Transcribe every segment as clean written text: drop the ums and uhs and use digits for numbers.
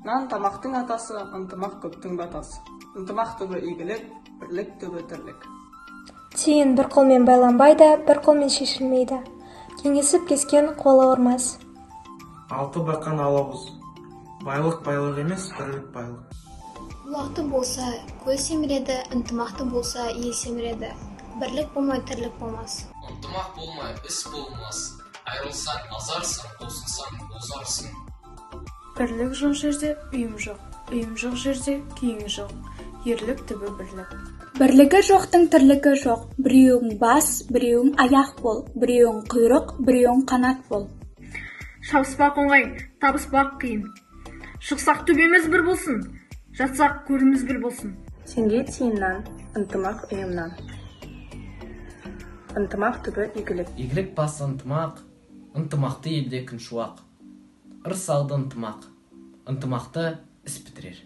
Нан тамақтың атасы, ынтымақ көптің батасы. Ынтымақ түбі игілік, бірлік түбі тірлік. Тиын бір қолмен байланбайды, бір қолмен шешілмейді. Кеңесіп кескен қол ауырмас. Алты бақан алауыз. Байлық байлық емес, бірлік байлық. Бұлақты болса, көл семіреді, ынтымақты болса, ел семіреді. Бірлік болмай, тірлік болмас. Ынтымақ болмай, іс болмас. Айрылсаң, азарсың, қосылсаң, озарсың. Бірлік жоқ жерде үйім жоқ, үйім жоқ жерде күйім жоқ. Ерлік түбі бірлік. Бірлігі жоқтың тірлігі жоқ. Біреуің бас, біреуің аяқ бол. Біреуің құйрық, біреуің қанат бол. Шабыспақ оңай, табыспақ қиын. Шықсақ төбеміз бір болсын, жатсақ көріміз бір болсын. Теңге тиыннан, ынтымақ ұйымнан. Ынтымақ түбі игілік. Игілік басы ынтымақ, ынтымақты елде күн шуақ. Ырыс алды ынтымақ, ынтымақты іс бітірер.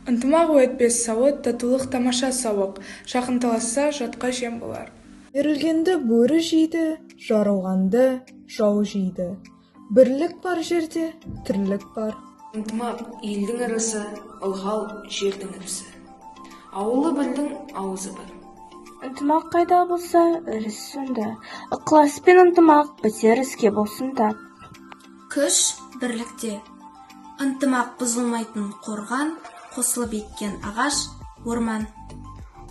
Ынтымақ өтпес сауыт, татулық тамаша сауық. Жақын жатқа жем болар. Берілгенді бөрі жейді, жарылғанды жау жейді. Бірлік бар жерде, тірлік бар. Ынтымақ елдің ырысы, ылғал жердің ірісі. Ауылы білдің, ауызы бір. Ынтымақ қайда болса, іріс сонда. Ықылас пен ынтымақ бітер іске болсын да. Күш бірлікте. Ынтымақ бұзылмайтын қорған, қосылып еккен ағаш, орман.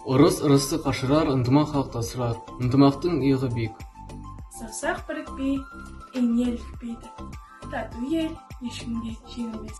Ұрыс ұрысты қашырар, ынтымақ халықтасырар. Ынтымақтың иығы биік. Саусақ бірікпей, ине ілікпейді. Тату ел ешкімге жеңілмес.